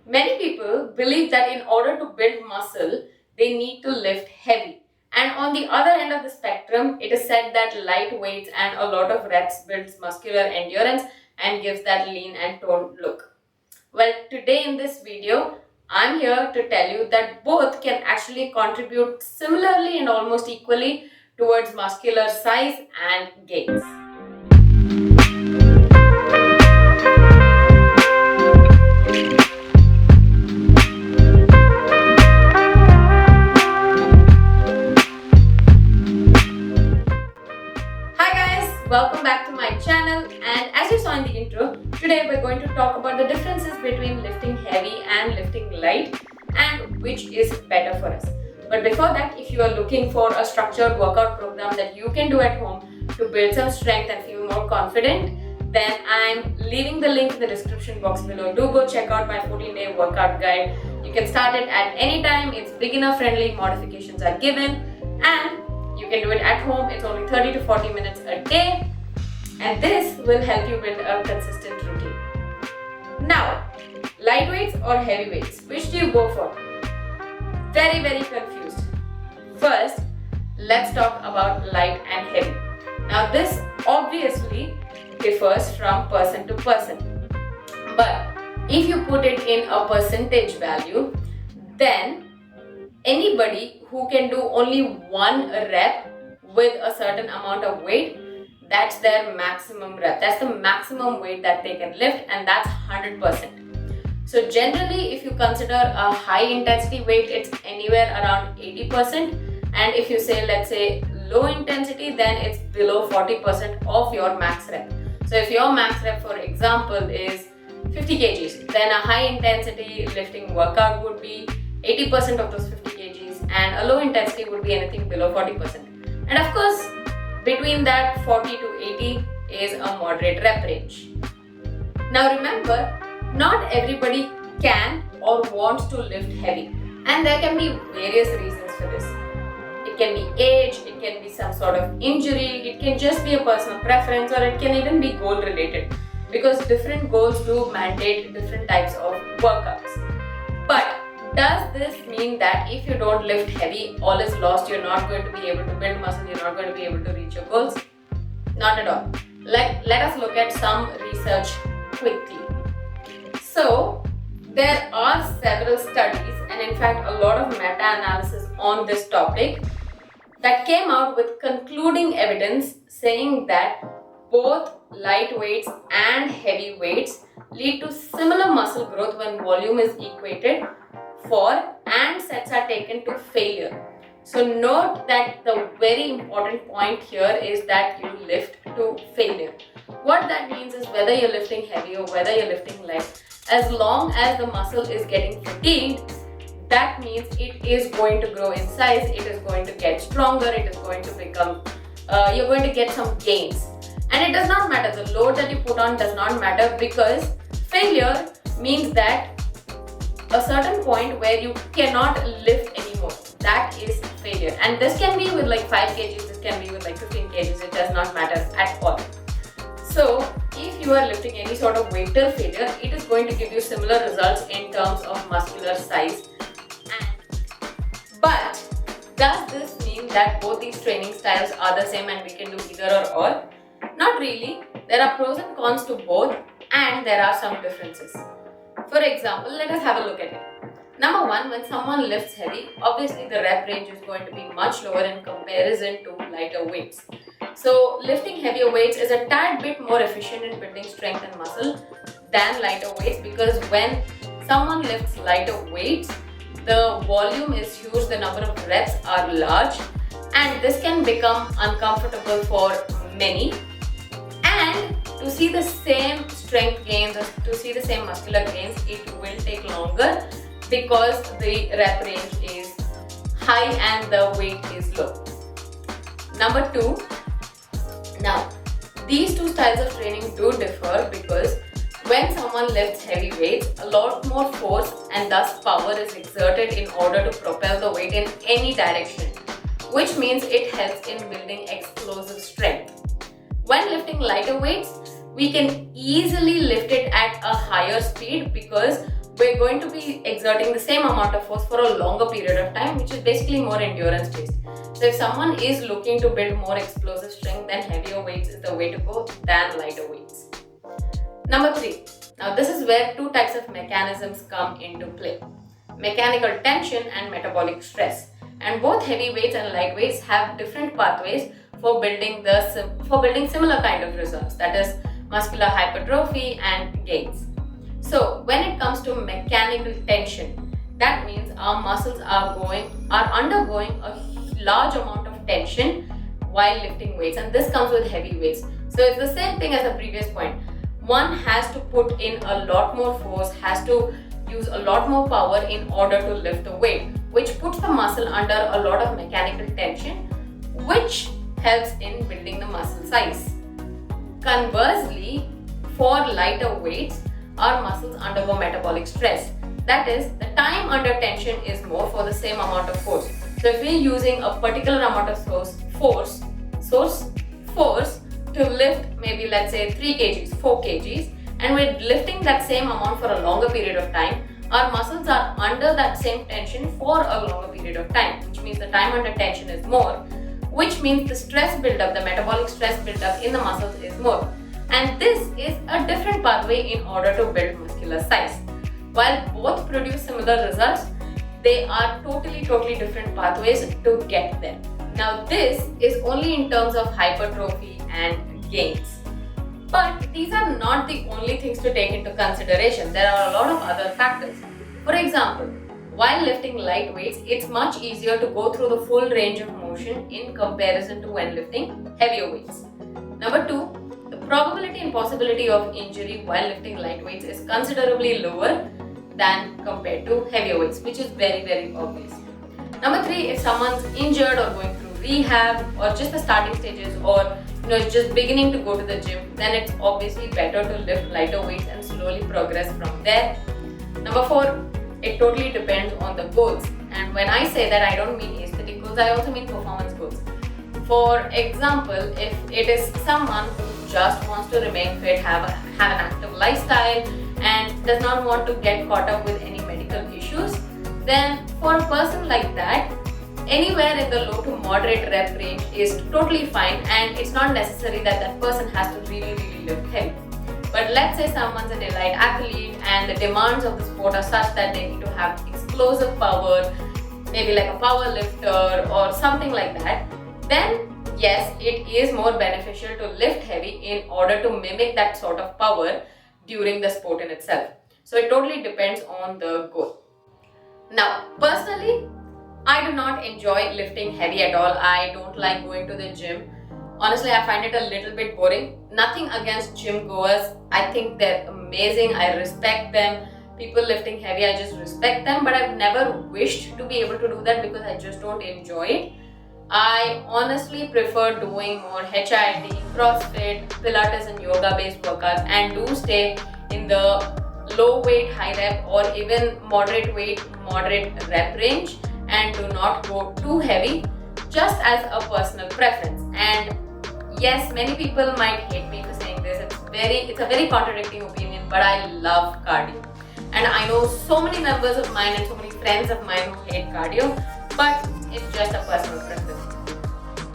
Many people believe that in order to build muscle, they need to lift heavy. And on the other end of the spectrum, it is said that light weights and a lot of reps builds muscular endurance and gives that lean and toned look. Well, today in this video, I'm here to tell you that both can actually contribute similarly and almost equally towards muscular size and gains. Welcome back to my channel, and as you saw in the intro, today we're going to talk about the differences between lifting heavy and lifting light and which is better for us. But before that, if you are looking for a structured workout program that you can do at home to build some strength and feel more confident, then I'm leaving the link in the description box below. Do go check out my 14-day workout guide. You can start it at any time. It's beginner friendly, modifications are given, and you can do it at home. It's only 30 to 40 minutes a day, and this will help you build a consistent routine. Now, light weights or heavy weights? Which do you go for? Very confused. First, let's talk about light and heavy. Now, this obviously differs from person to person. But if you put it in a percentage value, then anybody who can do only one rep with a certain amount of weight, that's their maximum rep. That's the maximum weight that they can lift, and that's 100%. So generally, if you consider a high intensity weight, it's anywhere around 80%. And if you say, let's say, low intensity, then it's below 40% of your max rep. So if your max rep, for example, is 50 kgs, then a high intensity lifting workout would be 80% of those 50 kgs, and a low intensity would be anything below 40%. And of course, between that 40 to 80 is a moderate rep range. Now remember, not everybody can or wants to lift heavy, and there can be various reasons for this. It can be age, it can be some sort of injury, it can just be a personal preference, or it can even be goal related, because different goals do mandate different types of workouts. But does this mean that if you don't lift heavy, all is lost, you're not going to be able to build muscle, you're not going to be able to reach your goals? Not at all. Let us look at some research quickly. So, there are several studies, and in fact a lot of meta-analysis on this topic that came out with concluding evidence saying that both light weights and heavy weights lead to similar muscle growth when volume is equated for and sets are taken to failure. So note that the very important point here is that you lift to failure. What that means is whether you're lifting heavy or whether you're lifting light, as long as the muscle is getting fatigued, that means it is going to grow in size, it is going to get stronger, it is going to become, you're going to get some gains. And it does not matter, the load that you put on does not matter, because failure means that a certain point where you cannot lift anymore. That is failure. And this can be with like 5 kgs, this can be with like 15 kgs, it does not matter at all. So if you are lifting any sort of weight till failure, it is going to give you similar results in terms of muscular size. But does this mean that both these training styles are the same and we can do either or all? Not really. There are pros and cons to both, and there are some differences. For example, let us have a look at it. Number one, when someone lifts heavy, obviously the rep range is going to be much lower in comparison to lighter weights. So lifting heavier weights is a tad bit more efficient in building strength and muscle than lighter weights, because when someone lifts lighter weights, the volume is huge, the number of reps are large, and this can become uncomfortable for many. And to see the same strength gains or to see the same muscular gains, it will take longer because the rep range is high and the weight is low. Number two, now these two styles of training do differ because when someone lifts heavy weights, a lot more force and thus power is exerted in order to propel the weight in any direction, which means it helps in building explosive strength. When lifting lighter weights, we can easily lift it at a higher speed because we're going to be exerting the same amount of force for a longer period of time, which is basically more endurance based. So if someone is looking to build more explosive strength, then heavier weights is the way to go than lighter weights. Number 3. Now this is where two types of mechanisms come into play: mechanical tension and metabolic stress. And both heavy weights and light weights have different pathways for building similar kind of results, that is muscular hypertrophy and gains. So when it comes to mechanical tension, that means our muscles are undergoing a large amount of tension while lifting weights, and this comes with heavy weights. So it's the same thing as the previous point. One has to put in a lot more force, has to use a lot more power in order to lift the weight, which puts the muscle under a lot of mechanical tension, which helps in building the muscle size. Conversely, for lighter weights, our muscles undergo metabolic stress. That is, the time under tension is more for the same amount of force. So if we're using a particular amount of force to lift maybe let's say 3 kgs, 4 kgs, and we're lifting that same amount for a longer period of time, our muscles are under that same tension for a longer period of time, which means the time under tension is more, which means the stress buildup, the metabolic stress buildup in the muscles is more. And this is a different pathway in order to build muscular size. While both produce similar results, they are totally different pathways to get there. Now this is only in terms of hypertrophy and gains. But these are not the only things to take into consideration. There are a lot of other factors. For example, while lifting light weights, it's much easier to go through the full range of motion in comparison to when lifting heavier weights. Number 2, the probability and possibility of injury while lifting light weights is considerably lower than compared to heavier weights, which is very obvious. Number 3, if someone's injured or going through rehab or just the starting stages, or just beginning to go to the gym, then it's obviously better to lift lighter weights and slowly progress from there. Number 4, it totally depends on the goals. And when I say that, I don't mean aesthetic goals, I also mean performance goals. For example, if it is someone who just wants to remain fit, have an active lifestyle, and does not want to get caught up with any medical issues, then for a person like that, anywhere in the low to moderate rep range is totally fine, and it's not necessary that that person has to really lift heavy. But let's say someone's an elite athlete and the demands of the sport are such that they need to have explosive power, maybe like a power lifter or something like that, then yes, it is more beneficial to lift heavy in order to mimic that sort of power during the sport in itself. So it totally depends on the goal. Now, personally, I do not enjoy lifting heavy at all. I don't like going to the gym. Honestly, I find it a little bit boring. Nothing against gym goers. I think they're amazing. I respect them. People lifting heavy, I just respect them. But I've never wished to be able to do that because I just don't enjoy it. I honestly prefer doing more HIIT, CrossFit, Pilates and yoga based workouts, and do stay in the low weight, high rep or even moderate weight, moderate rep range, and do not go too heavy, just as a personal preference. And yes, many people might hate me for saying this. It's a very contradicting opinion, but I love cardio. And I know so many members of mine and so many friends of mine who hate cardio, but it's just a personal preference.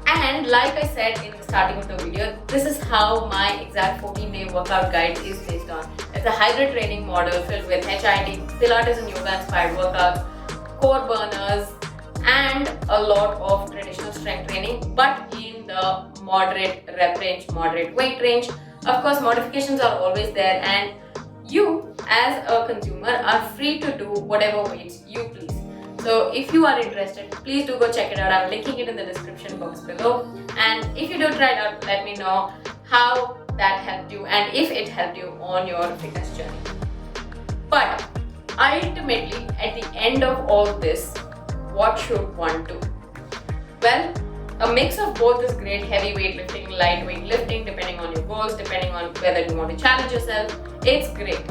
And like I said in the starting of the video, this is how my exact 14-day workout guide is based on. It's a hybrid training model filled with HIIT, Pilates and yoga inspired workouts, core burners, and a lot of traditional strength training, but in the moderate rep range, moderate weight range. Of course, modifications are always there, and you as a consumer are free to do whatever weights you please. So if you are interested, please do go check it out. I'm linking it in the description box below. And if you do try it out, let me know how that helped you and if it helped you on your fitness journey. But ultimately, at the end of all this, what should one do? Well, a mix of both is great. Heavy weightlifting, light weightlifting, depending on your goals, depending on whether you want to challenge yourself, it's great.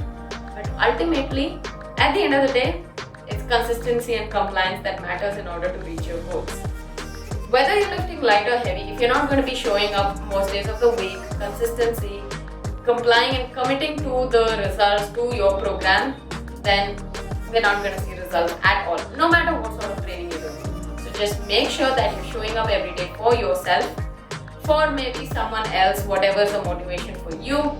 But ultimately, at the end of the day, it's consistency and compliance that matters in order to reach your goals. Whether you're lifting light or heavy, if you're not going to be showing up most days of the week, consistency, complying and committing to the results to your program, then we're not going to see results at all, no matter what sort of training you're doing. So just make sure that you're showing up every day for yourself, for maybe someone else, whatever's the motivation for you,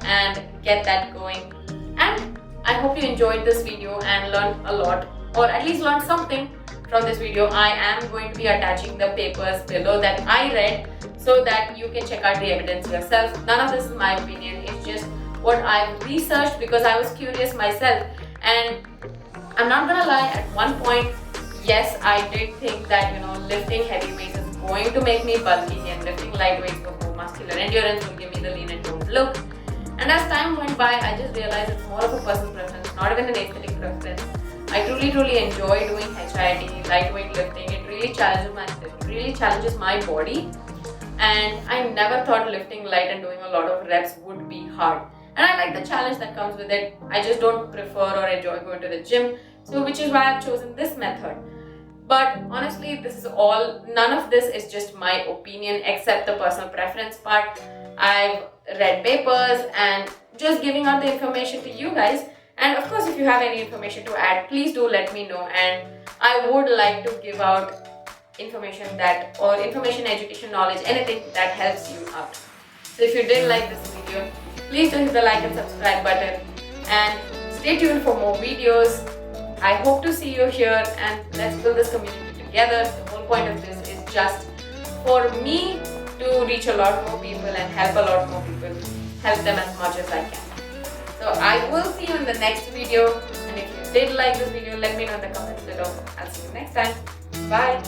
and get that going. And I hope you enjoyed this video and learned a lot, or at least learned something from this video. I am going to be attaching the papers below that I read so that you can check out the evidence yourself. None of this is my opinion, it's just what I've researched because I was curious myself. And I'm not gonna lie, at one point, yes, I did think that lifting heavy weights is going to make me bulky and lifting light weights for more muscular endurance will give me the lean and toned look. And as time went by, I just realized it's more of a personal preference, not even an aesthetic preference. I truly enjoy doing HIIT, lightweight lifting. It really challenges my body, and I never thought lifting light and doing a lot of reps would be hard. And I like the challenge that comes with it. I just don't prefer or enjoy going to the gym, so which is why I've chosen this method. But honestly, none of this is just my opinion except the personal preference part. I've read papers and just giving out the information to you guys. And of course, if you have any information to add, please do let me know. And I would like to give out information education, knowledge, anything that helps you out. So if you did like this video, please do hit the like and subscribe button. And stay tuned for more videos. I hope to see you here, and let's build this community together. The whole point of this is just for me to reach a lot more people and help a lot more people, help them as much as I can. So I will see you in the next video, and if you did like this video, let me know in the comments below. I'll see you next time. Bye.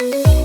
you.